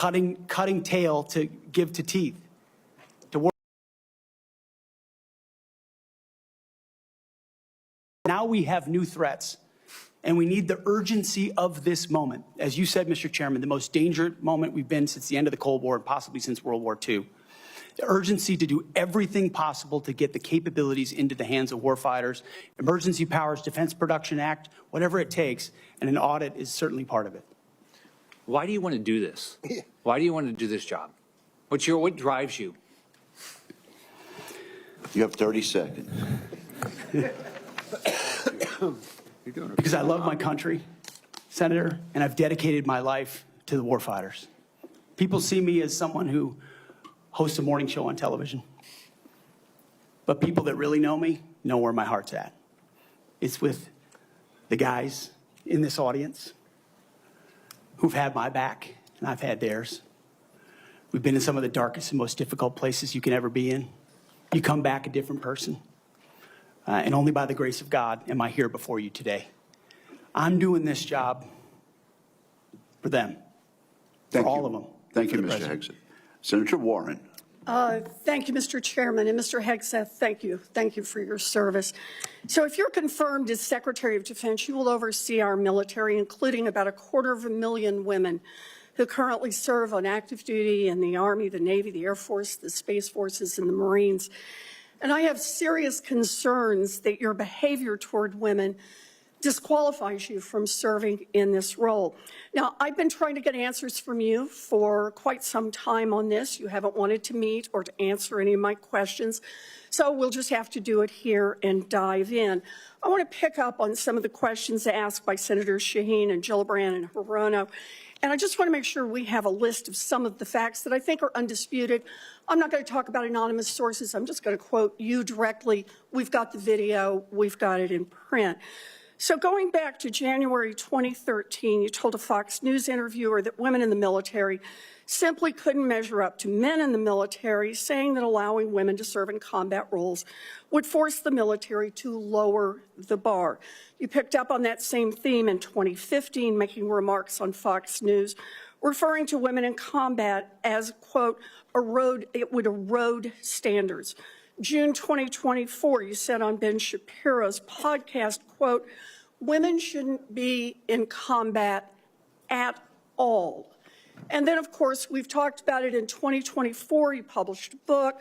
cutting tail to give to teeth. To work. Now we have new threats, and we need the urgency of this moment. As you said, Mr. Chairman, the most dangerous moment we've been since the end of the Cold War, and possibly since World War II. The urgency to do everything possible to get the capabilities into the hands of warfighters, Emergency Powers Defense Production Act, whatever it takes, and an audit is certainly part of it. Why do you want to do this? Why do you want to do this job? What drives you? You have 30 seconds. Because I love my country, Senator, and I've dedicated my life to the warfighters. People see me as someone who hosts a morning show on television. But people that really know me know where my heart's at. It's with the guys in this audience who've had my back, and I've had theirs. We've been in some of the darkest and most difficult places you can ever be in. You come back a different person. And only by the grace of God am I here before you today. I'm doing this job for them, for all of them. Thank you, Mr. Hegseth. Senator Warren. Thank you, Mr. Chairman. And Mr. Hegseth, thank you. Thank you for your service. So if you're confirmed as Secretary of Defense, you will oversee our military, including about 250,000 women who currently serve on active duty in the Army, the Navy, the Air Force, the Space Forces, and the Marines. And I have serious concerns that your behavior toward women disqualifies you from serving in this role. Now, I've been trying to get answers from you for quite some time on this. You haven't wanted to meet or to answer any of my questions, so we'll just have to do it here and dive in. I want to pick up on some of the questions asked by Senators Shaheen and Gillibrand and Hirono, and I just want to make sure we have a list of some of the facts that I think are undisputed. I'm not going to talk about anonymous sources. I'm just going to quote you directly. We've got the video. We've got it in print. So going back to January 2013, you told a Fox News interviewer that women in the military simply couldn't measure up to men in the military, saying that allowing women to serve in combat roles would force the military to lower the bar. You picked up on that same theme in 2015, making remarks on Fox News, referring to women in combat as, quote, it would erode standards. June 2024, you said on Ben Shapiro's podcast, quote, women shouldn't be in combat at all. And then, of course, we've talked about it in 2024. You published a book,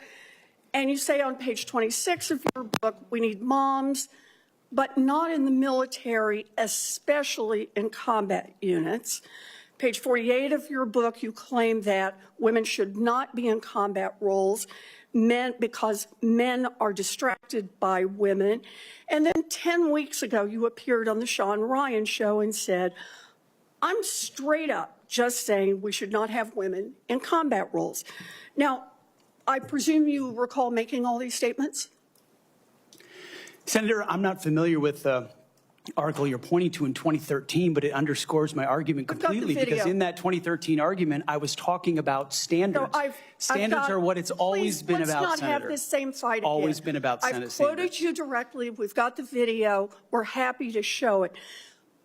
and you say on page 26 of your book, we need moms, but not in the military, especially in combat units. Page 48 of your book, you claim that women should not be in combat roles because men are distracted by women. And then 10 weeks ago, you appeared on the Sean Ryan show and said, I'm straight up just saying we should not have women in combat roles. Now, I presume you recall making all these statements? Senator, I'm not familiar with the article you're pointing to in 2013, but it underscores my argument completely, because in that 2013 argument, I was talking about standards. So standards are what it's always been about, let's not Senator. have this same fight always again. Been about Senate I've quoted standards. You directly. We've got the video. We're happy to show it.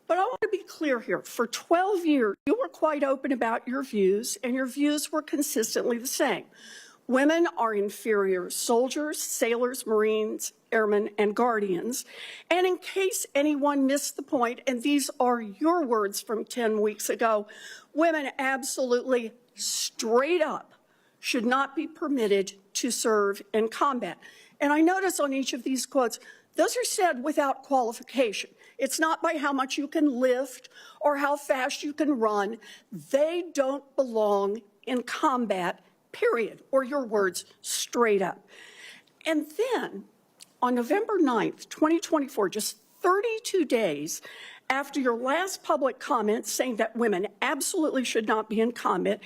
But I want to be clear here. For 12 years, you were quite open about your views, and your views were consistently the same. Women are inferior soldiers, sailors, Marines, airmen, and guardians. And in case anyone missed the point, and these are your words from 10 weeks ago, women absolutely straight up should not be permitted to serve in combat. And I notice on each of these quotes, those are said without qualification. It's not by how much you can lift or how fast you can run. They don't belong in combat, period, or your words, straight up. And then on November 9th, 2024, just 32 days after your last public comment saying that women absolutely should not be in combat,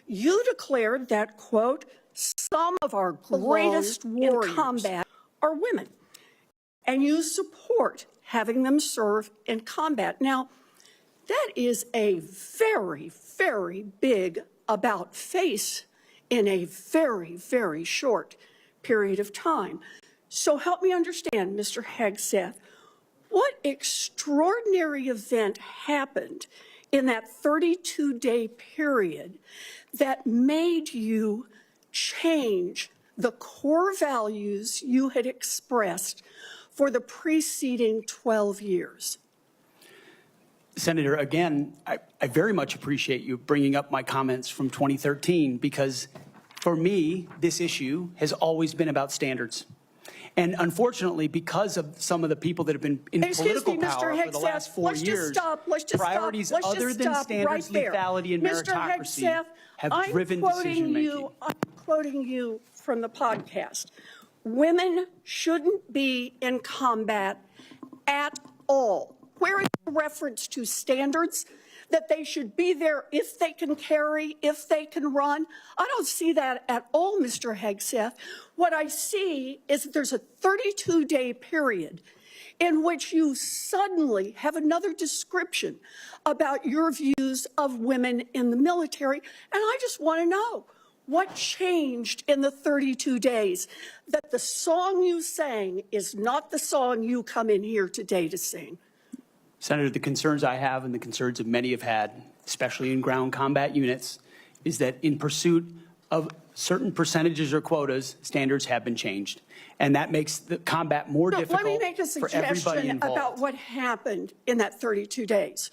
you declared that, quote, some of our greatest warriors in combat are women. And you support having them serve in combat. Now, that is a very, very big about face in a very, very short period of time. So help me understand, Mr. Hegseth, what extraordinary event happened in that 32-day period that made you change the core values you had expressed for the preceding 12 years? Senator, again, I very much appreciate you bringing up my comments from 2013, because for me, this issue has always been about standards. And unfortunately, because of some of the people that have been in political power for the last 4 years, priorities other than standards, lethality, and meritocracy have driven decision-making. I'm quoting you from the podcast. Women shouldn't be in combat at all. Where is the reference to standards, that they should be there if they can carry, if they can run? I don't see that at all, Mr. Hegseth. What I see is that there's a 32-day period in which you suddenly have another description about your views of women in the military. And I just want to know, what changed in the 32 days that the song you sang is not the song you come in here today to sing? Senator, the concerns I have and the concerns that many have had, especially in ground combat units, is that in pursuit of certain percentages or quotas, standards have been changed. And that makes the combat more difficult for everybody involved. Let me make a suggestion about what happened in that 32 days.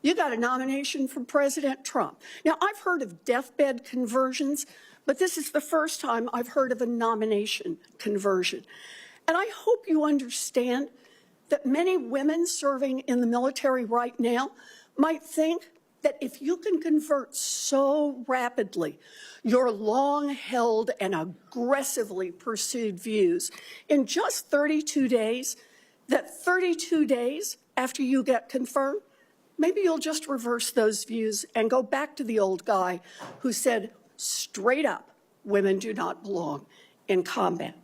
You got a nomination from President Trump. Now, I've heard of deathbed conversions, but this is the first time I've heard of a nomination conversion. And I hope you understand that many women serving in the military right now might think that if you can convert so rapidly your long-held and aggressively pursued views in just 32 days, that 32 days after you get confirmed, maybe you'll just reverse those views and go back to the old guy who said straight up, women do not belong in combat.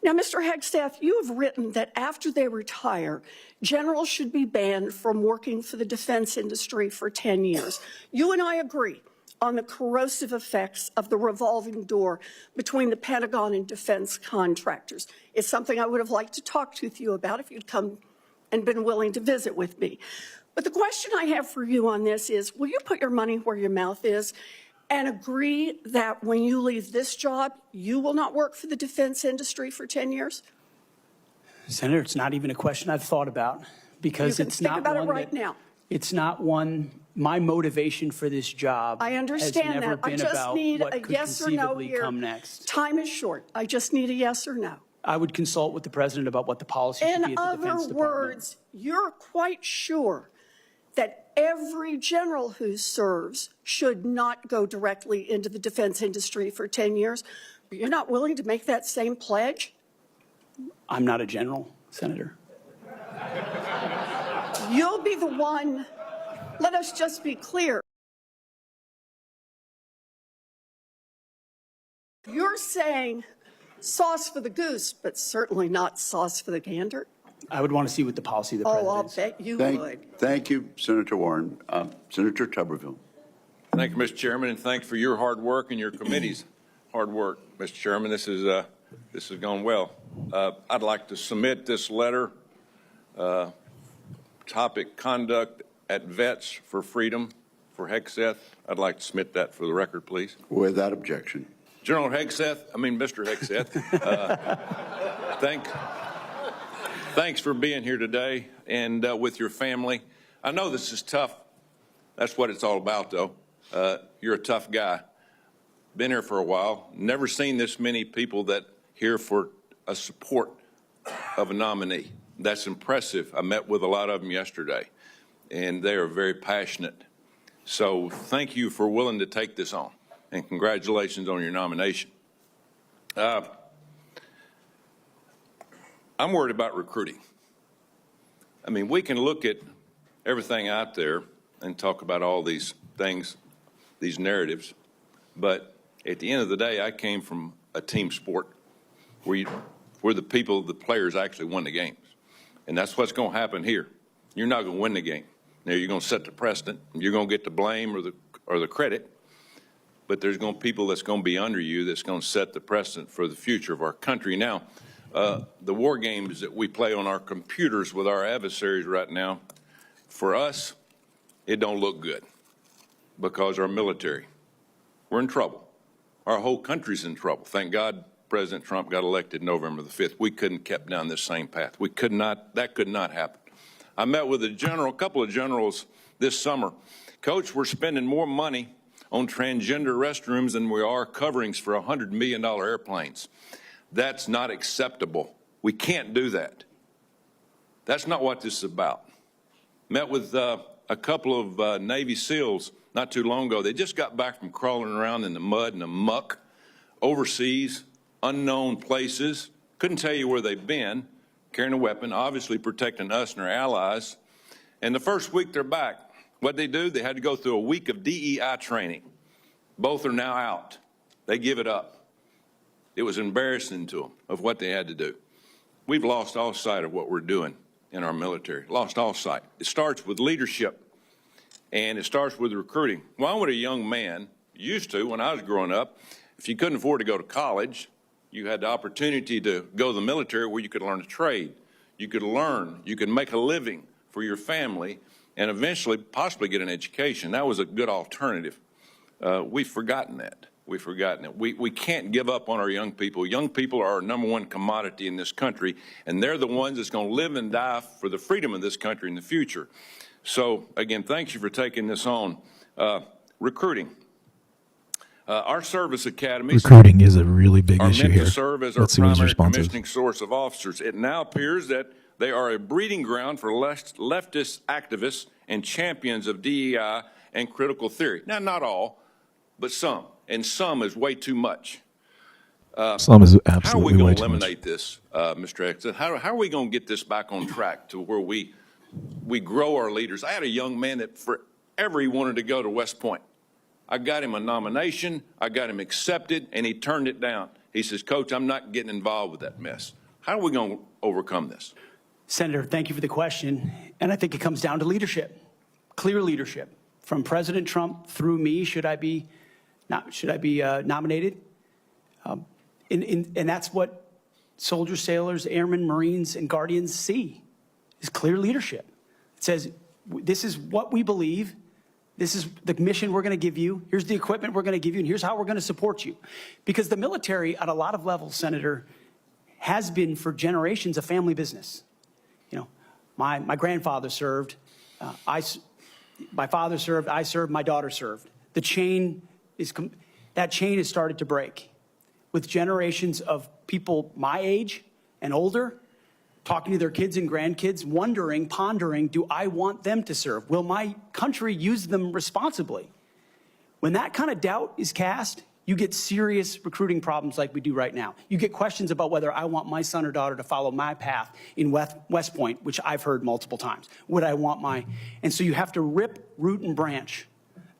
Now, Mr. Hegseth, you have written that after they retire, generals should be banned from working for the defense industry for 10 years. You and I agree on the corrosive effects of the revolving door between the Pentagon and defense contractors. It's something I would have liked to talk to you about if you'd come and been willing to visit with me. But the question I have for you on this is, will you put your money where your mouth is and agree that when you leave this job, you will not work for the defense industry for 10 years? Senator, it's not even a question I've thought about, because it's not about one it right now. It's not one. My motivation for this job I understand has never that. I been just about need what a could yes or no conceivably here. come next. Time is short. I just need a yes or no. I would consult with the president about what the policy should be In at the Defense other Department. words, you're quite sure that every general who serves should not go directly into the defense industry for 10 years, but you're not willing to make that same pledge? I'm not a general, Senator. You'll be the one. Let us just be clear. You're saying sauce for the goose, but certainly not sauce for the gander. I would want to see what the policy of the president Oh, I'll is. bet you would. Thank you, Senator Warren. Senator Tuberville. Thank you, Mr. Chairman, and thanks for your hard work and your committee's hard work, Mr. Chairman. This has gone well. I'd like to submit this letter, topic conduct at Vets for Freedom for Hegseth. I'd like to submit that for the record, please. Without objection. General Hegseth, Mr. Hegseth, thanks for being here today and with your family. I know this is tough. That's what it's all about, though. You're a tough guy. Been here for a while. Never seen this many people that here for a support of a nominee. That's impressive. I met with a lot of them yesterday, and they are very passionate. So thank you for willing to take this on, and congratulations on your nomination. I'm worried about recruiting. I mean, we can look at everything out there and talk about all these things, these narratives, but at the end of the day, I came from a team sport where the players actually won the games. And that's what's going to happen here. You're not going to win the game. Now, you're going to set the precedent, and you're going to get the blame or the credit, but there's going to be people that's going to be under you that's going to set the precedent for the future of our country. Now, the war games that we play on our computers with our adversaries right now, for us it don't look good because our military, we're in trouble. Our whole country's in trouble. Thank God President Trump got elected November the 5th. We couldn't kept down this same path. We could not, that could not happen. I met with a couple of generals this summer. Coach, we're spending more money on transgender restrooms than we are coverings for $100 million airplanes. That's not acceptable. We can't do that. That's not what this is about. Met with a couple of Navy SEALs not too long ago. They just got back from crawling around in the mud and the muck, overseas, unknown places. Couldn't tell you where they've been, carrying a weapon, obviously protecting us and our allies. And the first week they're back, what'd they do? They had to go through a week of DEI training. Both are now out. They give it up. It was embarrassing to them of what they had to do. We've lost all sight of what we're doing in our military, lost all sight. It starts with leadership, and it starts with recruiting. Well, when a young man used to, when I was growing up, if you couldn't afford to go to college, you had the opportunity to go to the military where you could learn a trade. You could learn, you could make a living for your family, and eventually possibly get an education. That was a good alternative. We've forgotten that. We've forgotten it. We can't give up on our young people. Young people are our number one commodity in this country, and they're the ones that's going to live and die for the freedom of this country in the future. So, again, thank you for taking this on. Recruiting. Our service academies Recruiting is a really big are issue meant here. to serve as our Let's see what his primary response is. commissioning source of officers. It now appears that they are a breeding ground for leftist activists and champions of DEI and critical theory. Now, not all, but some. And some is way too much. Some is How are we absolutely going way to too much. eliminate this, Mr. Hegseth? How are we going to get this back on track to where we grow our leaders? I had a young man that forever he wanted to go to West Point. I got him a nomination, I got him accepted, and he turned it down. He says, Coach, I'm not getting involved with that mess. How are we going to overcome this? Senator, thank you for the question. And I think it comes down to leadership, clear leadership. From President Trump through me, should I be nominated? And that's what soldiers, sailors, airmen, Marines, and Guardians see, is clear leadership. It says, this is what we believe. This is the mission we're going to give you. Here's the equipment we're going to give you, and here's how we're going to support you. Because the military, at a lot of levels, Senator, has been for generations a family business. You know, my grandfather served, my father served, I served, my daughter served. That chain has started to break with generations of people my age and older talking to their kids and grandkids, wondering, pondering, do I want them to serve? Will my country use them responsibly? When that kind of doubt is cast, you get serious recruiting problems like we do right now. You get questions about whether I want my son or daughter to follow my path in West Point, which I've heard multiple times. Would I want my... And so you have to rip, root, and branch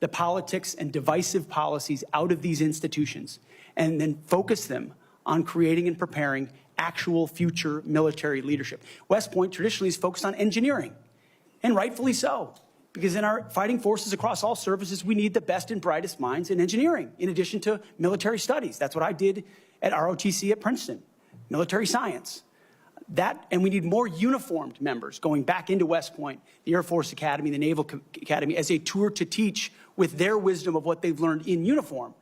the politics and divisive policies out of these institutions and then focus them on creating and preparing actual future military leadership. West Point traditionally is focused on engineering, and rightfully so, because in our fighting forces across all services, we need the best and brightest minds in engineering, in addition to military studies. That's what I did at ROTC at Princeton, military science. And we need more uniformed members going back into West Point, the Air Force Academy, the Naval Academy, as a tour to teach with their wisdom of what they've learned in uniform,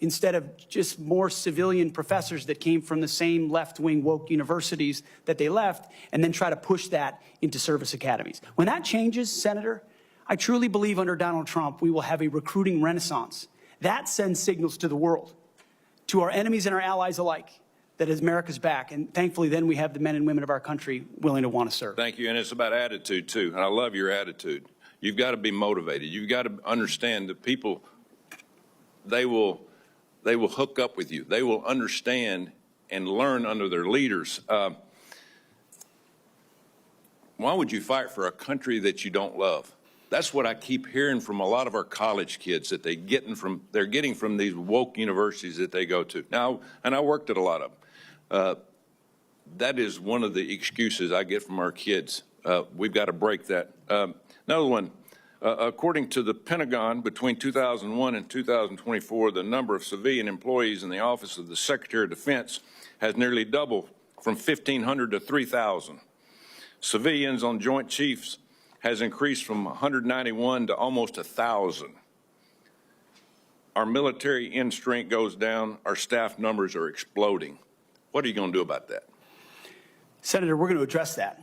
instead of just more civilian professors that came from the same left-wing woke universities that they left, and then try to push that into service academies. When that changes, Senator, I truly believe under Donald Trump, we will have a recruiting renaissance. That sends signals to the world, to our enemies and our allies alike, that America's back. And thankfully, then we have the men and women of our country willing to want to serve. Thank you. And it's about attitude, too. And I love your attitude. You've got to be motivated. You've got to understand that people, they will hook up with you. They will understand and learn under their leaders. Why would you fight for a country that you don't love? That's what I keep hearing from a lot of our college kids that they're getting from these woke universities that they go to. Now, and I worked at a lot of them. That is one of the excuses I get from our kids. We've got to break that. Another one. According to the Pentagon, between 2001 and 2024, the number of civilian employees in the Office of the Secretary of Defense has nearly doubled from 1,500 to 3,000. Civilians on Joint Chiefs has increased from 191 to almost 1,000. Our military end strength goes down. Our staff numbers are exploding. What are you going to do about that? Senator, we're going to address that.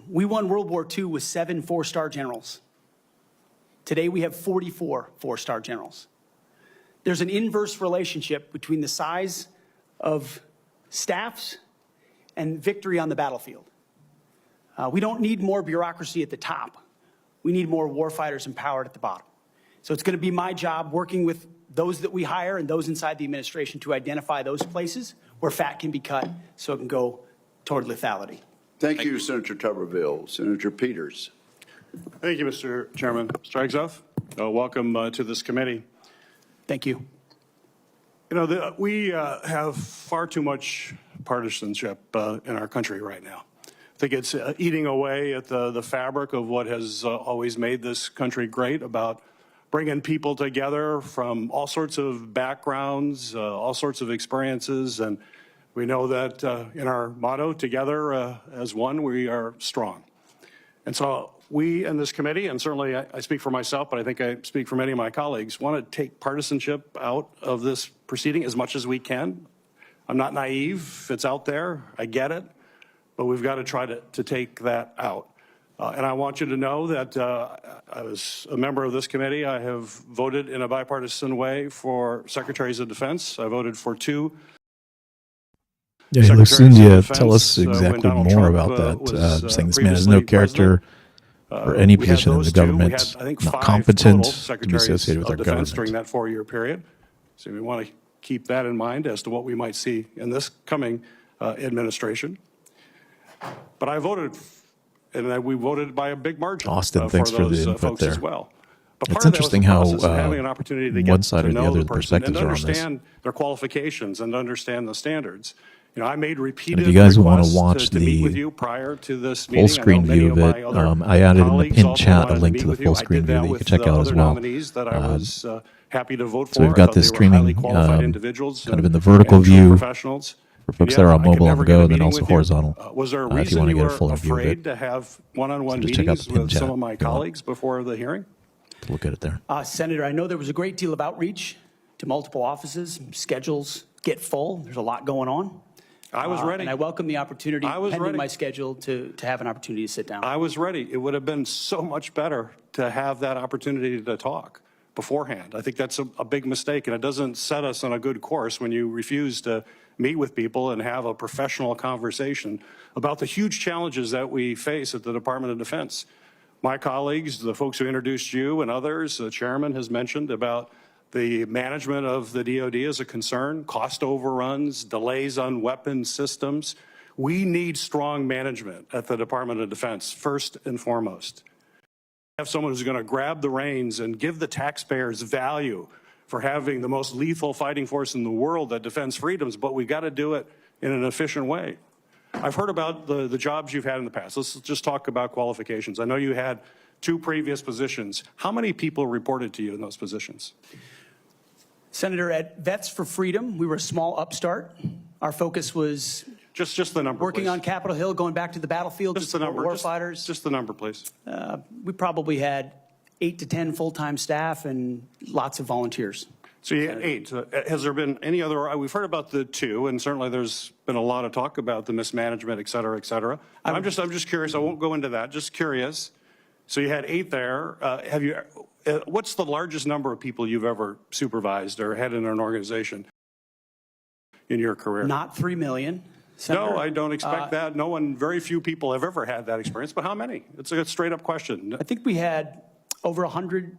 We won World War II with 7 four-star generals. Today we have 44 four-star generals. There's an inverse relationship between the size of staffs and victory on the battlefield. We don't need more bureaucracy at the top. We need more warfighters empowered at the bottom. So it's going to be my job working with those that we hire and those inside the administration to identify those places where fat can be cut so it can go toward lethality. Thank you, Senator Tuberville. Senator Peters. Thank you, Mr. Chairman. Mr. Hegseth, welcome to this committee. Thank you. You know, we have far too much partisanship in our country right now. I think it's eating away at the fabric of what has always made this country great, about bringing people together from all sorts of backgrounds, all sorts of experiences. And we know that in our motto, together as one, we are strong. And so we in this committee, and certainly I speak for myself, but I think I speak for many of my colleagues, want to take partisanship out of this proceeding as much as we can. I'm not naive. It's out there. I get it. But we've got to try to take that out. And I want you to know that as a member of this committee, I have voted in a bipartisan way for secretaries of defense. I voted for 2. Yeah, Lucinda, tell us exactly more about that. Saying this man has no character for any position in the government, not competent to be associated with our government. During that 4-year period. So we want to keep that in mind as to what we might see in this coming administration. But I voted, and we voted by a big margin. Austin, thanks for the input there. As well. But it's interesting how having an opportunity to one get side to or the know other the the person perspectives and are on this. understand their qualifications and understand the standards. You know, I made repeated And if you guys want to requests watch to meet with the you prior to this full meeting. screen view of it, I added in the pinned chat a link to the full screen view that you can check out as well. That I was happy to vote for. So we've got this streaming kind of in the vertical view for folks that are on mobile on the go, and then also horizontal Was there a if you reason want to you get a were fuller view of afraid it. to have one-on-one So just check out meetings the pinned with chat some of my if you want. colleagues before the hearing? To look at it there. Senator, I know there was a great deal of outreach to multiple offices. Schedules get full. There's a lot going on. I was ready. And I welcome the opportunity, I was pending ready. my schedule, to have an opportunity to sit down. I was ready. It would have been so much better to have that opportunity to talk beforehand. I think that's a big mistake, and it doesn't set us on a good course when you refuse to meet with people and have a professional conversation about the huge challenges that we face at the Department of Defense. My colleagues, the folks who introduced you and others, the chairman has mentioned about the management of the DoD as a concern, cost overruns, delays on weapon systems. We need strong management at the Department of Defense, first and foremost. Have someone who's going to grab the reins and give the taxpayers value for having the most lethal fighting force in the world that defends freedoms, but we've got to do it in an efficient way. I've heard about the jobs you've had in the past. Let's just talk about qualifications. I know you had 2 previous positions. How many people reported to you in those positions? Senator, at Vets for Freedom, we were a small upstart. Our focus was Just the number, working please. on Capitol Hill, going back to the battlefield, Just the number. warfighters. Just the number, please. We probably had 8 to 10 full-time staff and lots of volunteers. So you had 8. Has there been any other? We've heard about the 2, and certainly there's been a lot of talk about the mismanagement, et cetera, et cetera. I'm just curious. I won't go into that. Just curious. So you had 8 there. What's the largest number of people you've ever supervised or had in an organization in your career? Not 3 million. Senator. No, I don't expect that. Very few people have ever had that experience. But how many? It's a straight up question. I think we had over 100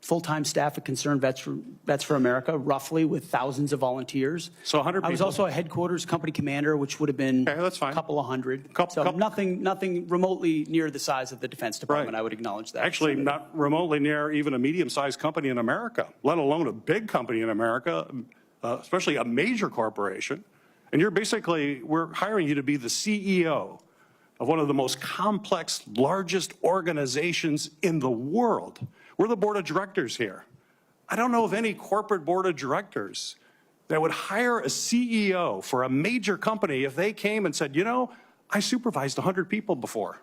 full-time staff at Concerned Vets for America, roughly, with thousands of volunteers. So 100 people. I was also a headquarters company commander, which would have been Okay, that's fine. a couple of hundred. Couple- Nothing remotely near the size of the Defense Department. Right. I would acknowledge that. Actually, Senator. not remotely near even a medium-sized company in America, let alone a big company in America, especially a major corporation. And we're hiring you to be the CEO of one of the most complex, largest organizations in the world. We're the board of directors here. I don't know of any corporate board of directors that would hire a CEO for a major company if they came and said, you know, I supervised 100 people before.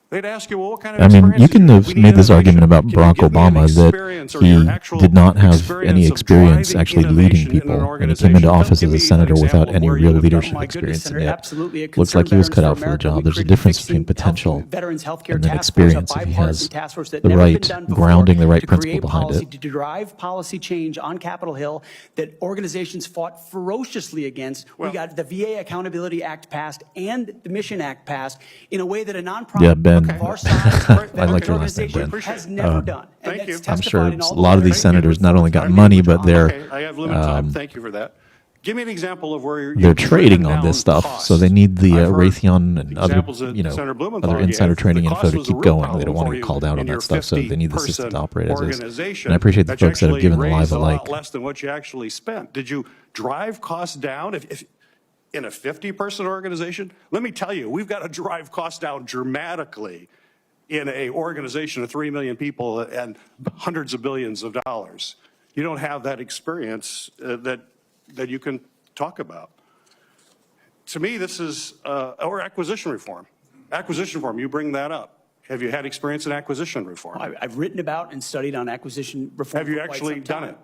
They'd ask you, well, what kind of I mean, experience you did can have? have We need made this innovation. argument about Can you Barack give me an Obama experience that or your he actual did not have experience any of experience driving actually leading innovation in an people, and he came organization? into office Give as a me an senator without example of any where real you have done leadership that. My goodness, experience, and Senator, yet absolutely. At looks like he Concerned was cut Veterans out for for the America, job. we There's a created difference Fixing between potential Veterans Healthcare and then Task Force, a experience if he bipartisan has task force that the never been right done before, grounding, the right to principle create behind policy, it. to drive policy change on Capitol Hill that organizations fought ferociously against. We got the VA Accountability Act passed and the Mission Act passed in a way that a nonprofit Yeah, Ben, of our size I like your last name, organization Ben. has never done. And Thank you. that's I'm sure testified in all a the lot of these letters. senators not only got I mean, money, but okay, they're I have limited time. Thank you for that. Give me an example of where they're you've trading driven on this down stuff, so they costs. need the I've heard Raytheon and other, examples that Senator Blumenthal other gave. insider trading The info cost to was a keep real going. They problem don't want for to you get called out on in your that stuff, so they need the system to 50-person operate as is. organization And I appreciate the that you folks that have actually given the live raised a a like. lot less than what you actually spent. Did you drive costs down? If in a 50-person organization, let me tell you, we've got to drive costs down dramatically in an organization of 3 million people and hundreds of billions of dollars. You don't have that experience that you can talk about. To me, this is, or acquisition reform. Acquisition reform, you bring that up. Have you had experience in acquisition reform? I've written about and studied on acquisition reform. Have you for quite actually some done time. it?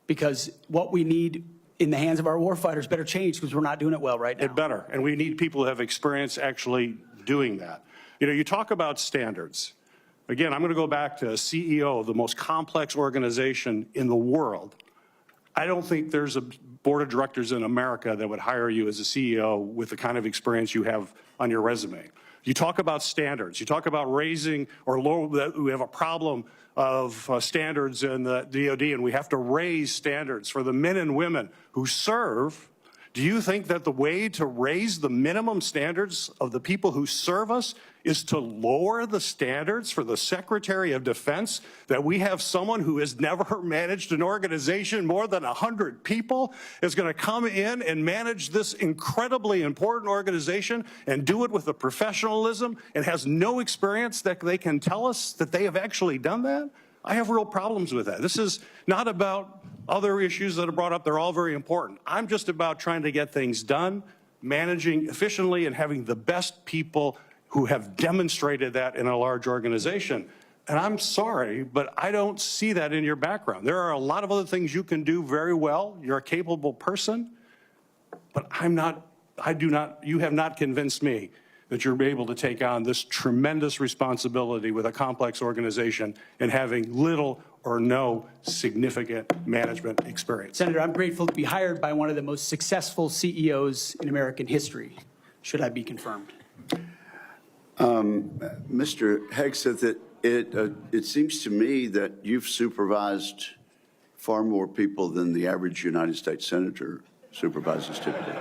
Because what we need in the hands of our warfighters better change because we're not doing it well right now. It better, and we need people who have experience actually doing that. You know, you talk about standards. Again, I'm going to go back to CEO of the most complex organization in the world. I don't think there's a board of directors in America that would hire you as a CEO with the kind of experience you have on your resume. You talk about standards. You talk about raising or low, that we have a problem of standards in the DOD, and we have to raise standards for the men and women who serve. Do you think that the way to raise the minimum standards of the people who serve us is to lower the standards for the Secretary of Defense? That we have someone who has never managed an organization more than 100 people is going to come in and manage this incredibly important organization and do it with a professionalism and has no experience that they can tell us that they have actually done that? I have real problems with that. This is not about other issues that are brought up. They're all very important. I'm just about trying to get things done, managing efficiently, and having the best people who have demonstrated that in a large organization. And I'm sorry, but I don't see that in your background. There are a lot of other things you can do very well. You're a capable person, but you have not convinced me that you're able to take on this tremendous responsibility with a complex organization and having little or no significant management experience. Senator, I'm grateful to be hired by one of the most successful CEOs in American history, should I be confirmed. Mr. Hegseth, it seems to me that you've supervised far more people than the average United States senator supervises typically.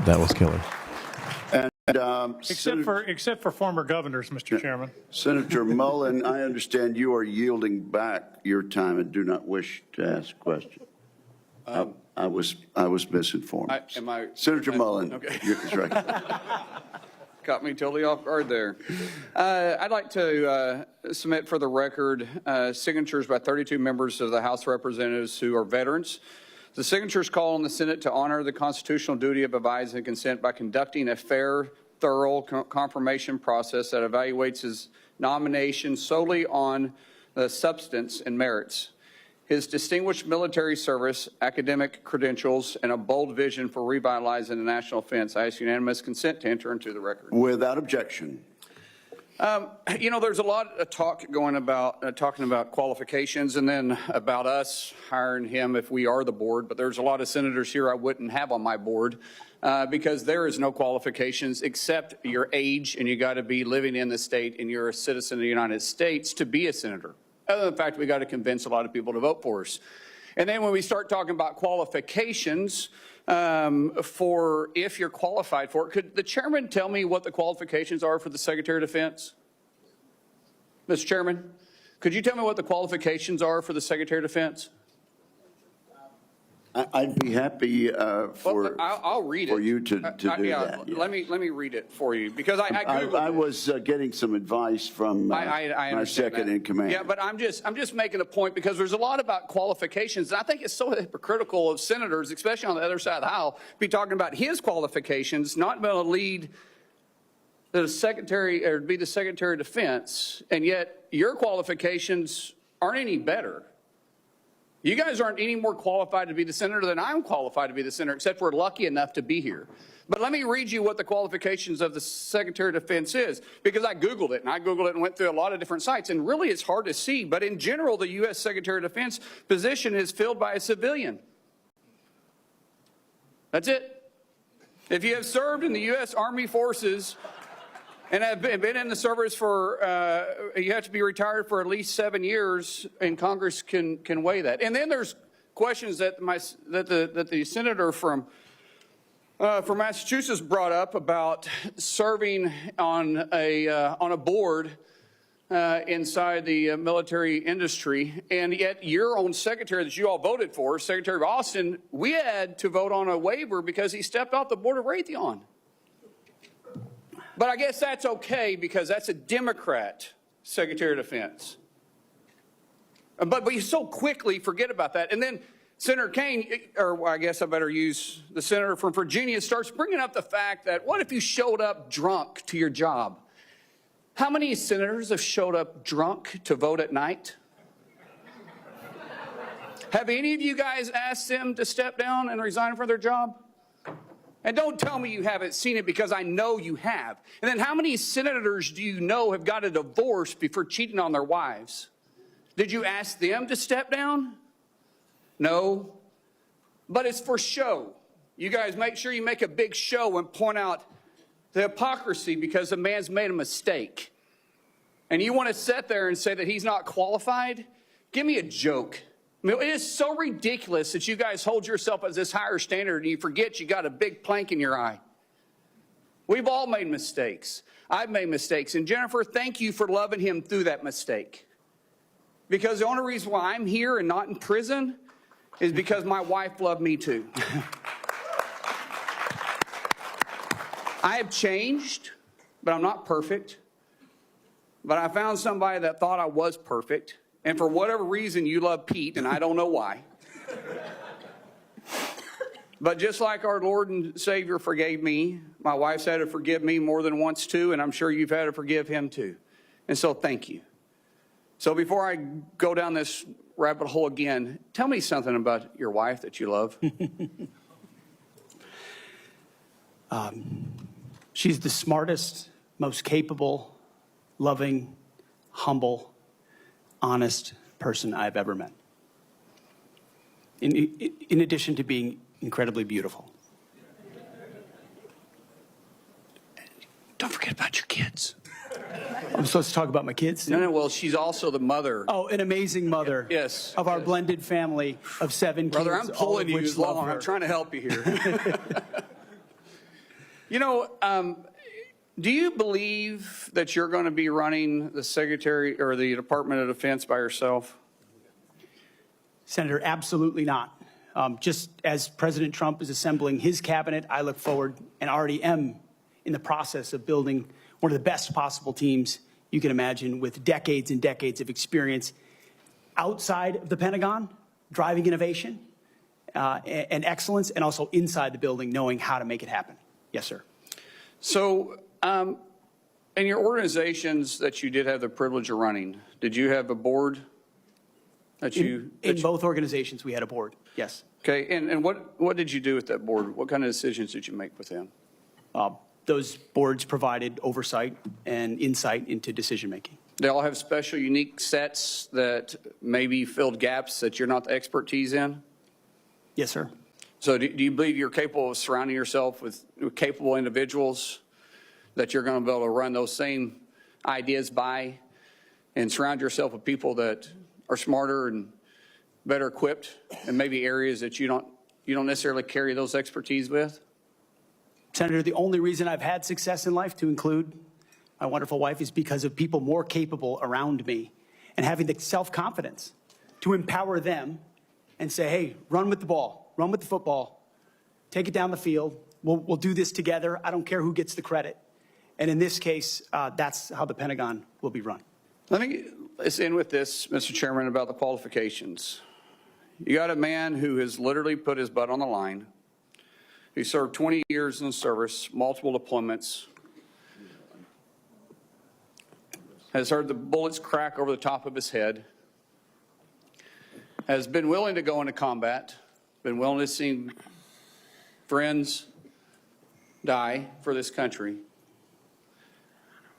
That was killer. And Except for former governors, Mr. Chairman. Senator Mullen, I understand you are yielding back your time and do not wish to ask a question. I was misinformed. Senator Mullen, okay. that's right. Caught me totally off guard there. I'd like to submit for the record signatures by 32 members of the House of Representatives who are veterans. The signatures call on the Senate to honor the constitutional duty of advise and consent by conducting a fair, thorough confirmation process that evaluates his nomination solely on the substance and merits. His distinguished military service, academic credentials, and a bold vision for revitalizing the national defense. I ask unanimous consent to enter into the record. Without objection. You know, there's a lot of talk going about talking about qualifications and then about us hiring him if we are the board. But there's a lot of senators here I wouldn't have on my board because there is no qualifications except your age, and you got to be living in the state and you're a citizen of the United States to be a senator. Other than the fact we got to convince a lot of people to vote for us. And then when we start talking about qualifications for if you're qualified for it, could the chairman tell me what the qualifications are for the Secretary of Defense? Mr. Chairman, could you tell me what the qualifications are for the Secretary of Defense? I'd be happy for I'll read it. for you to do Yeah, that. yeah. let me read it for you because I Googled I it. was getting some advice from I my understand second that. in command. Yeah, but I'm just making a point because there's a lot about qualifications. And I think it's so hypocritical of senators, especially on the other side of the aisle, be talking about his qualifications, not being able to lead the secretary or be the Secretary of Defense, and yet your qualifications aren't any better. You guys aren't any more qualified to be the senator than I'm qualified to be the senator, except we're lucky enough to be here. But let me read you what the qualifications of the Secretary of Defense is, because I Googled it, and went through a lot of different sites, and really it's hard to see. But in general, the U.S. Secretary of Defense position is filled by a civilian. That's it. If you have served in the U.S. Army Forces and have been in the service for, you have to be retired for at least 7 years, and Congress can weigh that. And then there's questions that the senator from Massachusetts brought up about serving on a board inside the military industry, and yet your own secretary that you all voted for, Secretary of Austin, we had to vote on a waiver because he stepped off the board of Raytheon. But I guess that's okay because that's a Democrat Secretary of Defense. But we so quickly forget about that. And then Senator Kaine, or I guess I better use the senator from Virginia, starts bringing up the fact that what if you showed up drunk to your job? How many senators have showed up drunk to vote at night? Have any of you guys asked them to step down and resign from their job? And don't tell me you haven't seen it because I know you have. And then how many senators do you know have got a divorce before cheating on their wives? Did you ask them to step down? No. But it's for show. You guys make sure you make a big show and point out the hypocrisy because the man's made a mistake. And you want to sit there and say that he's not qualified? Give me a joke. I mean, it is so ridiculous that you guys hold yourself as this higher standard and you forget you got a big plank in your eye. We've all made mistakes. I've made mistakes. And Jennifer, thank you for loving him through that mistake. Because the only reason why I'm here and not in prison is because my wife loved me too. I have changed, but I'm not perfect. But I found somebody that thought I was perfect. And for whatever reason, you love Pete, and I don't know why. But just like our Lord and Savior forgave me, my wife's had to forgive me more than once too, and I'm sure you've had to forgive him too. And so thank you. So before I go down this rabbit hole again, tell me something about your wife that you love. She's the smartest, most capable, loving, humble, honest person I've ever met. In addition to being incredibly beautiful. Don't forget about your kids. I'm supposed to talk about my kids? No, well, she's also the mother. Oh, an amazing mother. Yes. Of our blended family of 7 Brother, kids. I'm pulling you which love along. her. I'm trying to help you here. You know, do you believe that you're going to be running the Secretary or the Department of Defense by yourself? Senator, absolutely not. Just as President Trump is assembling his cabinet, I look forward and already am in the process of building one of the best possible teams you can imagine with decades and decades of experience outside of the Pentagon, driving innovation and excellence, and also inside the building, knowing how to make it happen. Yes, sir. So, in your organizations that you did have the privilege of running, did you have a board that you... In both organizations, we had a board, yes. Okay, and what did you do with that board? What kind of decisions did you make with them? Those boards provided oversight and insight into decision-making. They all have special, unique sets that maybe filled gaps that you're not the expertise in? Yes, sir. So do you believe you're capable of surrounding yourself with capable individuals that you're going to be able to run those same ideas by and surround yourself with people that are smarter and better equipped in maybe areas that you don't necessarily carry those expertise with? Senator, the only reason I've had success in life, to include my wonderful wife, is because of people more capable around me and having the self-confidence to empower them and say, hey, run with the ball. run with the football, take it down the field. We'll do this together. I don't care who gets the credit. And in this case, that's how the Pentagon will be run. Let's end with this, Mr. Chairman, about the qualifications. You got a man who has literally put his butt on the line, who served 20 years in the service, multiple deployments, has heard the bullets crack over the top of his head, has been willing to go into combat, been willing to see friends die for this country.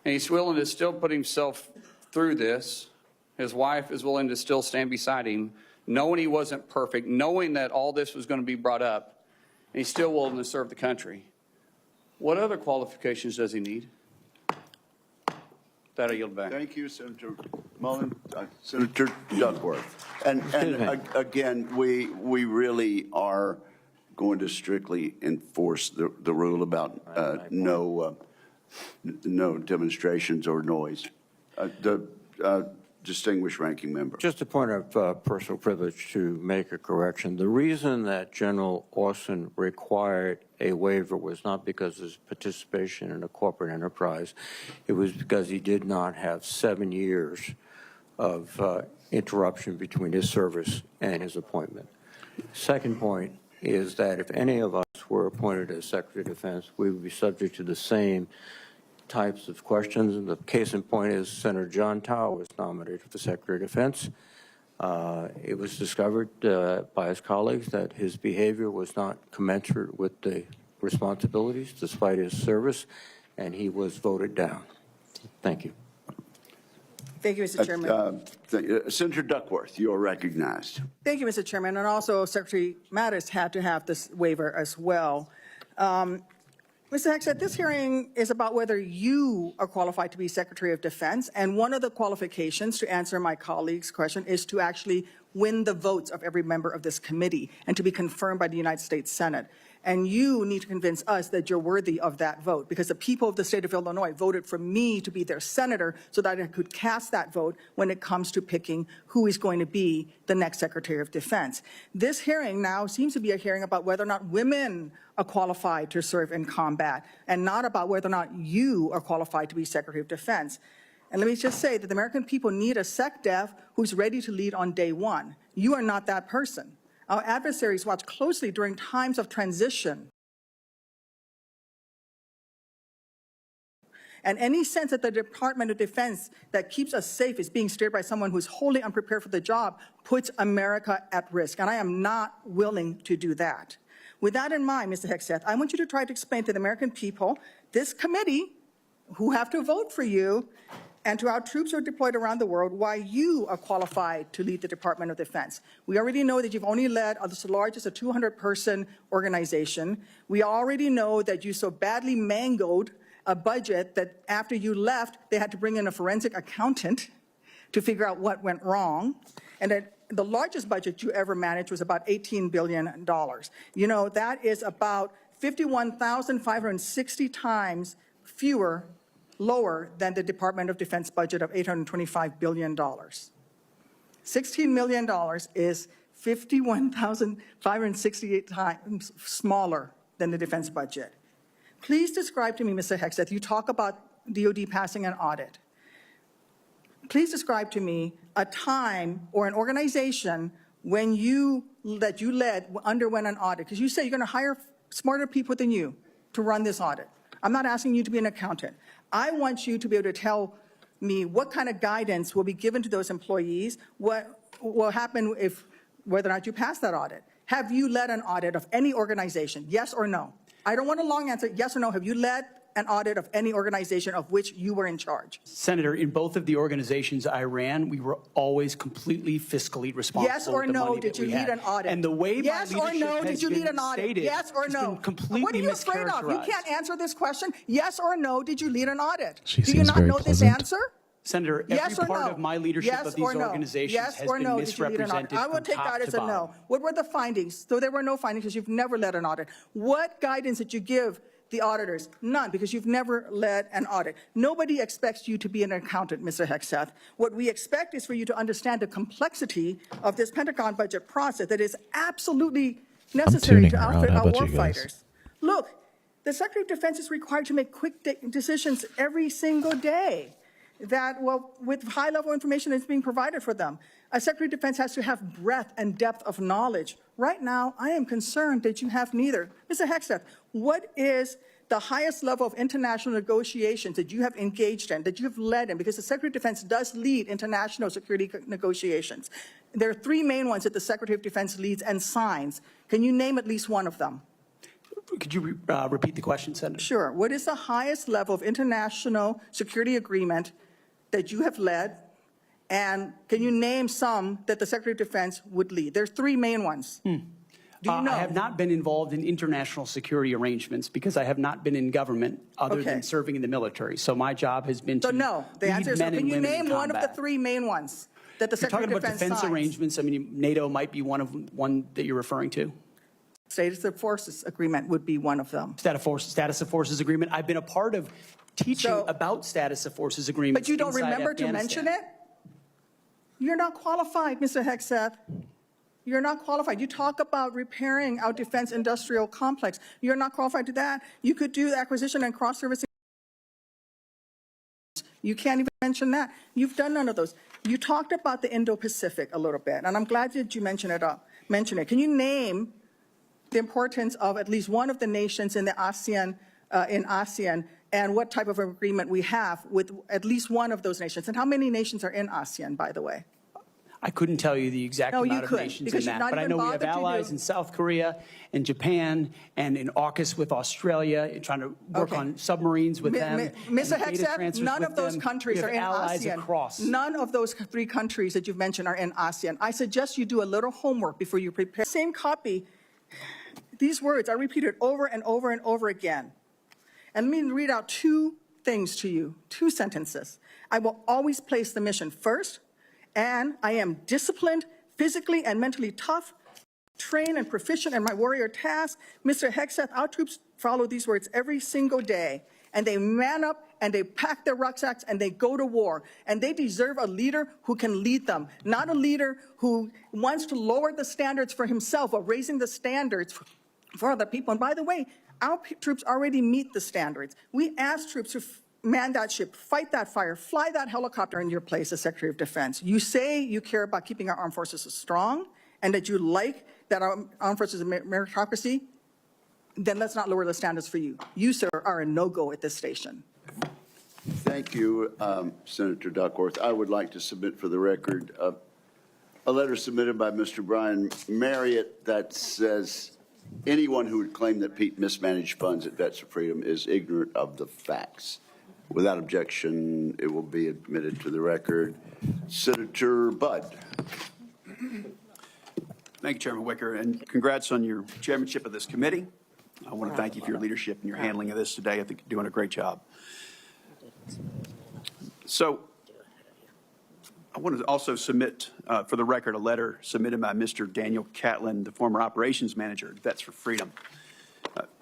And he's willing to still put himself through this. His wife is willing to still stand beside him, knowing he wasn't perfect, knowing that all this was going to be brought up, and he's still willing to serve the country. What other qualifications does he need? That I yield back. Thank you, Senator Mullen. Senator Duckworth. And again, we really are going to strictly enforce the rule about no demonstrations or noise. The distinguished ranking member. Just a point of personal privilege to make a correction. The reason that General Austin required a waiver was not because of his participation in a corporate enterprise. It was because he did not have 7 years of interruption between his service and his appointment. Second point is that if any of us were appointed as Secretary of Defense, we would be subject to the same types of questions. And the case in point is Senator John Tower was nominated for Secretary of Defense. It was discovered by his colleagues that his behavior was not commensurate with the responsibilities despite his service, and he was voted down. Thank you. Thank you, Mr. Chairman. Senator Duckworth, you are recognized. Thank you, Mr. Chairman. And also, Secretary Mattis had to have this waiver as well. Mr. Hegseth, this hearing is about whether you are qualified to be Secretary of Defense, and one of the qualifications, to answer my colleague's question, is to actually win the votes of every member of this committee and to be confirmed by the United States Senate. And you need to convince us that you're worthy of that vote, because the people of the state of Illinois voted for me to be their senator so that I could cast that vote when it comes to picking who is going to be the next Secretary of Defense. This hearing now seems to be a hearing about whether or not women are qualified to serve in combat, and not about whether or not you are qualified to be Secretary of Defense. And let me just say that the American people need a SecDef who's ready to lead on day one. You are not that person. Our adversaries watch closely during times of transition. And any sense that the Department of Defense that keeps us safe is being steered by someone who's wholly unprepared for the job puts America at risk. And I am not willing to do that. With that in mind, Mr. Hegseth, I want you to try to explain to the American people, this committee, who have to vote for you, and to our troops who are deployed around the world, why you are qualified to lead the Department of Defense. We already know that you've only led as large as a 200-person organization. We already know that you so badly mangled a budget that after you left, they had to bring in a forensic accountant to figure out what went wrong. And that the largest budget you ever managed was about $18 billion. You know, that is about 51,560 times lower than the Department of Defense budget of $825 billion. $16 million is 51,568 times smaller than the defense budget. Please describe to me, Mr. Hegseth, you talk about DOD passing an audit. Please describe to me a time or an organization when that you led underwent an audit, because you say you're going to hire smarter people than you to run this audit. I'm not asking you to be an accountant. I want you to be able to tell me what kind of guidance will be given to those employees, what will happen whether or not you pass that audit. Have you led an audit of any organization, yes or no? I don't want a long answer, yes or no. Have you led an audit of any organization of which you were in charge? Senator, in both of the organizations I ran, we were always completely fiscally responsible. Yes or no, did you lead an audit? And the way yes my leadership or no, did you lead an audit? Stated, yes or no? Completely what are you afraid of? You can't answer this question. Yes or no, did you lead an audit? She Do you not know this answer? Senator, yes every part no? of my leadership yes of these organizations yes has been no, misrepresented. I will take that as a no. What were the findings? So there were no findings because you've never led an audit. What guidance did you give the auditors? None, because you've never led an audit. Nobody expects you to be an accountant, Mr. Hegseth. What we expect is for you to understand the complexity of this Pentagon budget process that is absolutely necessary tuning to her out. outfit How our about you guys? warfighters. Look, the Secretary of Defense is required to make quick decisions every single day that, well, with high-level information that's being provided for them. A Secretary of Defense has to have breadth and depth of knowledge. Right now, I am concerned that you have neither. Mr. Hegseth, what is the highest level of international negotiations that you have engaged in, that you have led in? Because the Secretary of Defense does lead international security negotiations. There are three main ones that the Secretary of Defense leads and signs. Can you name at least one of them? Could you repeat the question, Senator? Sure. What is the highest level of international security agreement that you have led? And can you name some that the Secretary of Defense would lead? There's three main ones. Do you know? I have not been involved in international security arrangements because I have not been in government other than serving in the military. So my job has been to So no, the lead answer is men no. and Can you women in name one of the combat. three main ones that the You're Secretary talking of about Defense defense signs? arrangements. I mean, NATO might be one that you're referring to. Status of Forces Agreement would be one of them. Status of Forces Agreement. I've been a part of teaching So- about Status of Forces Agreements. But you don't inside remember to Afghanistan. mention it? You're not qualified, Mr. Hegseth. You're not qualified. You talk about repairing our defense industrial complex. You're not qualified to that. You could do acquisition and cross-servicing. You can't even mention that. You've done none of those. You talked about the Indo-Pacific a little bit, and I'm glad that you mentioned it. Can you name the importance of at least one of the nations in the ASEAN, and what type of agreement we have with at least one of those nations? And how many nations are in ASEAN, by the way? I couldn't tell you the exact No, you amount of couldn't, nations because in you've that, not but I even know we have bothered to allies do- in South Korea and Japan and in AUKUS with Australia, trying to work Okay. on submarines with them. Mr. and data Hegseth, transfers none with of those them. countries We are have in allies ASEAN. across. None of those three countries that you've mentioned are in ASEAN. I suggest you do a little homework before you prepare. Same copy. These words are repeated over and over and over again. And let me read out two things to you, two sentences. I will always place the mission first, and I am disciplined, physically and mentally tough, trained and proficient in my warrior task. Mr. Hegseth, our troops follow these words every single day, and they man up and they pack their rucksacks and they go to war. And they deserve a leader who can lead them, not a leader who wants to lower the standards for himself or raising the standards for other people. And by the way, our troops already meet the standards. We ask troops to man that ship, fight that fire, fly that helicopter in your place as Secretary of Defense. You say you care about keeping our armed forces strong and that you like that our armed forces are meritocracy, then let's not lower the standards for you. You, sir, are a no-go at this station. Thank you, Senator Duckworth. I would like to submit for the record a letter submitted by Mr. Brian Marriott that says anyone who would claim that Pete mismanaged funds at Vets for Freedom is ignorant of the facts. Without objection, it will be admitted to the record. Senator Budd. Thank you, Chairman Wicker, and congrats on your chairmanship of this committee. I want to thank you for your leadership and your handling of this today. I think you're doing a great job. So I want to also submit for the record a letter submitted by Mr. Daniel Catlin, the former operations manager at Vets for Freedom.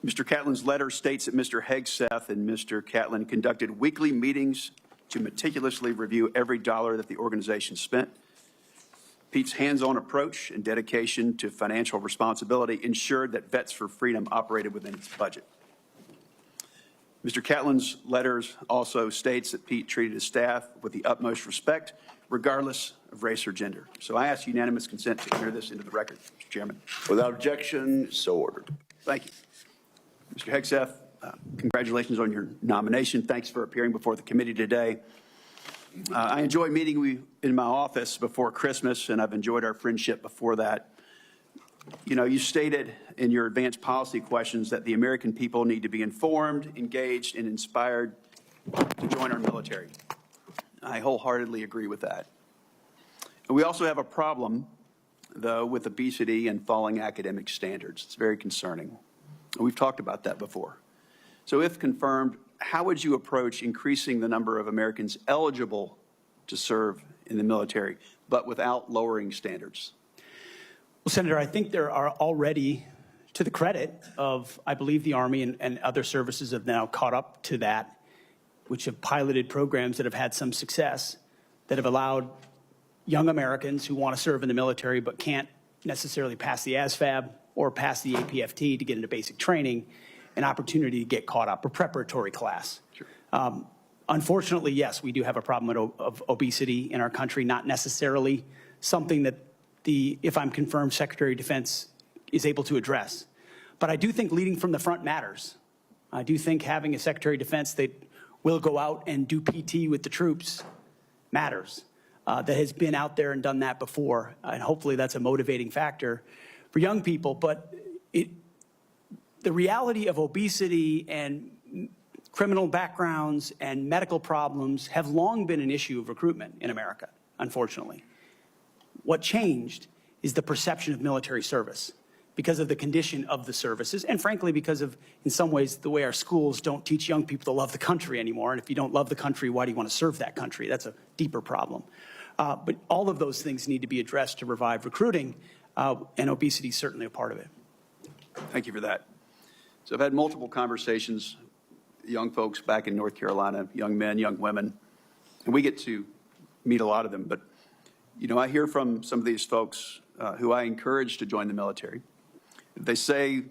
Mr. Catlin's letter states that Mr. Hegseth and Mr. Catlin conducted weekly meetings to meticulously review every dollar that the organization spent. Pete's hands-on approach and dedication to financial responsibility ensured that Vets for Freedom operated within its budget. Mr. Catlin's letters also states that Pete treated his staff with the utmost respect, regardless of race or gender. So I ask unanimous consent to enter this into the record, Mr. Chairman. Without objection, so ordered. Thank you. Mr. Hegseth, congratulations on your nomination. Thanks for appearing before the committee today. I enjoy meeting you in my office before Christmas, and I've enjoyed our friendship before that. You know, you stated in your advanced policy questions that the American people need to be informed, engaged, and inspired to join our military. I wholeheartedly agree with that. And we also have a problem, though, with obesity and falling academic standards. It's very concerning. We've talked about that before. So if confirmed, how would you approach increasing the number of Americans eligible to serve in the military, but without lowering standards? Well, Senator, I think there are already, to the credit of, I believe, the Army and other services have now caught up to that, which have piloted programs that have had some success, that have allowed young Americans who want to serve in the military but can't necessarily pass the ASVAB or pass the APFT to get into basic training, an opportunity to get caught up, or preparatory class. Unfortunately, yes, we do have a problem of obesity in our country, not necessarily something that if I'm confirmed, Secretary of Defense is able to address. But I do think leading from the front matters. I do think having a Secretary of Defense that will go out and do PT with the troops matters, that has been out there and done that before. And hopefully that's a motivating factor for young people. But the reality of obesity and criminal backgrounds and medical problems have long been an issue of recruitment in America, unfortunately. What changed is the perception of military service because of the condition of the services, and frankly, because of, in some ways, the way our schools don't teach young people to love the country anymore. And if you don't love the country, why do you want to serve that country? That's a deeper problem. But all of those things need to be addressed to revive recruiting, and obesity is certainly a part of it. Thank you for that. So I've had multiple conversations, young folks back in North Carolina, young men, young women, and we get to meet a lot of them. But, you know, I hear from some of these folks who I encourage to join the military. They say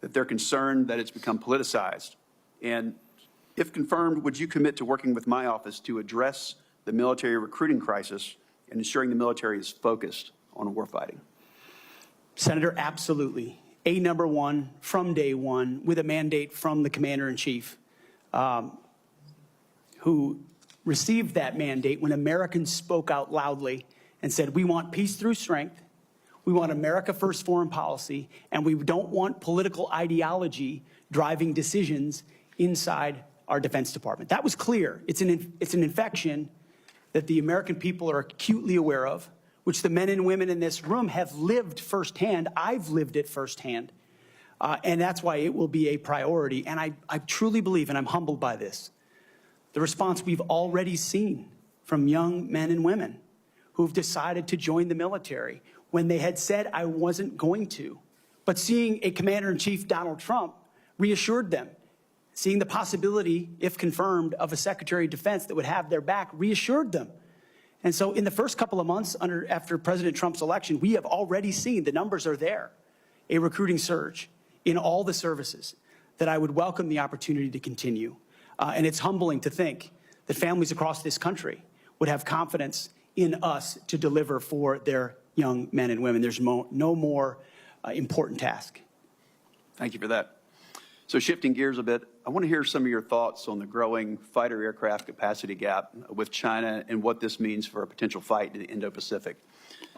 that they're concerned that it's become politicized. And if confirmed, would you commit to working with my office to address the military recruiting crisis and ensuring the military is focused on warfighting? Senator, absolutely. Number one, from day one, with a mandate from the Commander-in-Chief, who received that mandate when Americans spoke out loudly and said, we want peace through strength, we want America first foreign policy, and we don't want political ideology driving decisions inside our Defense Department. That was clear. It's an infection that the American people are acutely aware of, which the men and women in this room have lived firsthand. I've lived it firsthand. And that's why it will be a priority. And I truly believe, and I'm humbled by this, the response we've already seen from young men and women who've decided to join the military when they had said, I wasn't going to. But seeing a Commander-in-Chief, Donald Trump, reassured them. Seeing the possibility, if confirmed, of a Secretary of Defense that would have their back reassured them. And so in the first couple of months after President Trump's election, we have already seen, the numbers are there, a recruiting surge in all the services that I would welcome the opportunity to continue. And it's humbling to think that families across this country would have confidence in us to deliver for their young men and women. There's no more important task. Thank you for that. So shifting gears a bit, I want to hear some of your thoughts on the growing fighter aircraft capacity gap with China and what this means for a potential fight in the Indo-Pacific.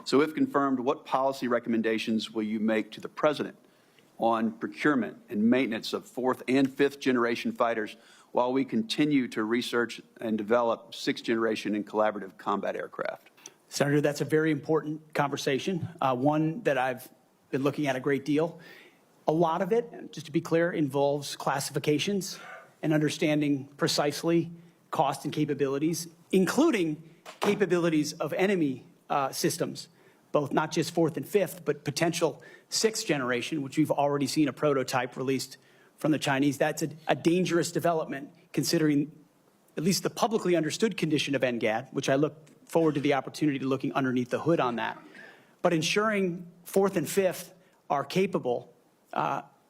So if confirmed, what policy recommendations will you make to the President on procurement and maintenance of 4th and 5th generation fighters while we continue to research and develop 6th generation and collaborative combat aircraft? Senator, that's a very important conversation, one that I've been looking at a great deal. A lot of it, just to be clear, involves classifications and understanding precisely cost and capabilities, including capabilities of enemy systems, both not just 4th and 5th, but potential 6th generation, which we've already seen a prototype released from the Chinese. That's a dangerous development, considering at least the publicly understood condition of NGAD, which I look forward to the opportunity to looking underneath the hood on that. But ensuring 4th and 5th are capable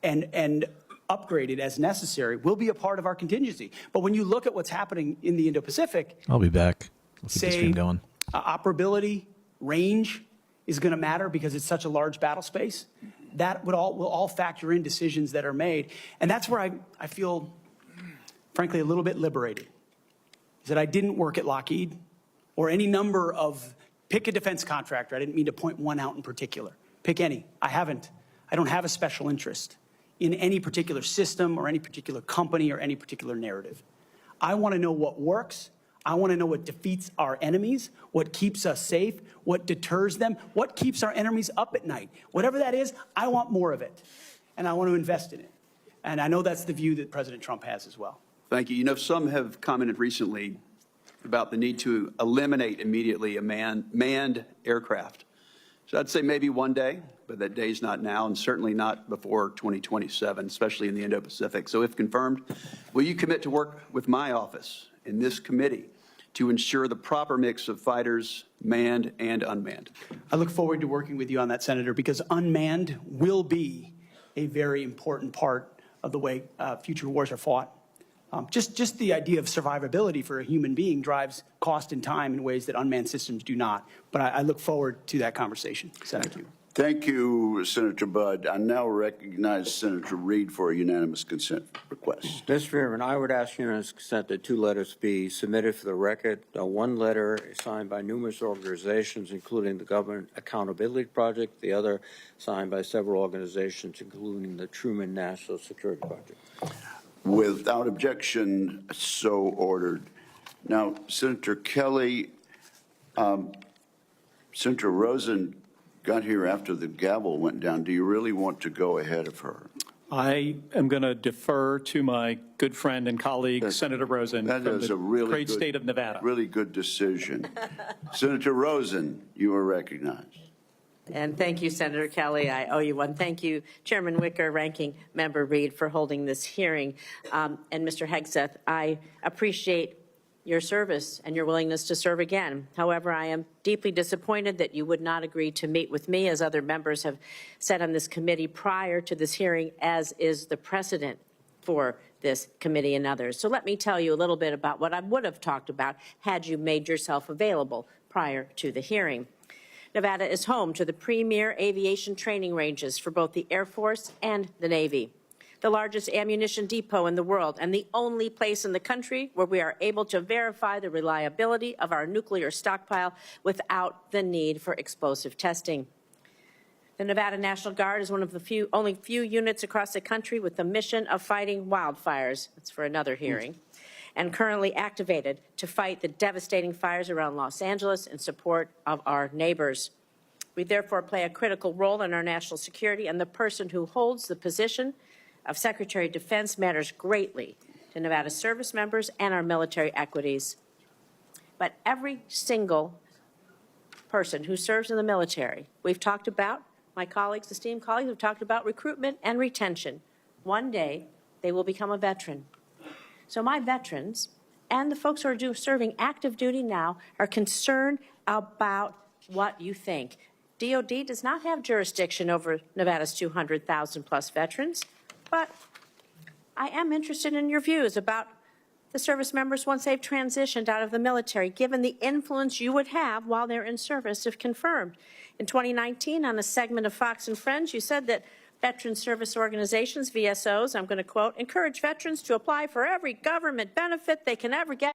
and upgraded as necessary will be a part of our contingency. But when you look at what's happening in the Indo-Pacific, I'll be back. We'll keep the stream going. Operability, range is going to matter because it's such a large battle space. That will all factor in decisions that are made. And that's where I feel, frankly, a little bit liberated, is that I didn't work at Lockheed or any number of, pick a defense contractor. I didn't mean to point one out in particular. Pick any. I haven't. I don't have a special interest in any particular system or any particular company or any particular narrative. I want to know what works. I want to know what defeats our enemies, what keeps us safe, what deters them, what keeps our enemies up at night. Whatever that is, I want more of it, and I want to invest in it. And I know that's the view that President Trump has as well. Thank you. You know, some have commented recently about the need to eliminate immediately a manned aircraft. So I'd say maybe one day, but that day's not now, and certainly not before 2027, especially in the Indo-Pacific. So if confirmed, will you commit to work with my office in this committee to ensure the proper mix of fighters, manned and unmanned? I look forward to working with you on that, Senator, because unmanned will be a very important part of the way future wars are fought. Just the idea of survivability for a human being drives cost and time in ways that unmanned systems do not. But I look forward to that conversation. Senator. Thank you, Senator Budd. I now recognize Senator Reed for a unanimous consent request. Mr. Chairman, I would ask unanimous consent that 2 letters be submitted for the record. One letter is signed by numerous organizations, including the Government Accountability Project, the other signed by several organizations, including the Truman National Security Project. Without objection, so ordered. Now, Senator Kelly, Senator Rosen got here after the gavel went down. Do you really want to go ahead of her? I am going to defer to my good friend and colleague, Senator Rosen, That from is the a really great good, state of Nevada. Really good decision. Senator Rosen, you are recognized. And thank you, Senator Kelly. I owe you one. Thank you, Chairman Wicker, Ranking Member Reed, for holding this hearing. And Mr. Hegseth, I appreciate your service and your willingness to serve again. However, I am deeply disappointed that you would not agree to meet with me, as other members have said on this committee prior to this hearing, as is the precedent for this committee and others. So let me tell you a little bit about what I would have talked about had you made yourself available prior to the hearing. Nevada is home to the premier aviation training ranges for both the Air Force and the Navy, the largest ammunition depot in the world, and the only place in the country where we are able to verify the reliability of our nuclear stockpile without the need for explosive testing. The Nevada National Guard is one of the only few units across the country with the mission of fighting wildfires. That's for another hearing. And currently activated to fight the devastating fires around Los Angeles in support of our neighbors. We therefore play a critical role in our national security, and the person who holds the position of Secretary of Defense matters greatly to Nevada service members and our military equities. But every single person who serves in the military, we've talked about, my colleagues, esteemed colleagues, we've talked about recruitment and retention. One day, they will become a veteran. So my veterans and the folks who are serving active duty now are concerned about what you think. DOD does not have jurisdiction over Nevada's 200,000 plus veterans, but I am interested in your views about the service members once they've transitioned out of the military, given the influence you would have while they're in service if confirmed. In 2019, on a segment of Fox and Friends, you said that veteran service organizations, VSOs, I'm going to quote, encourage veterans to apply for every government benefit they can ever get.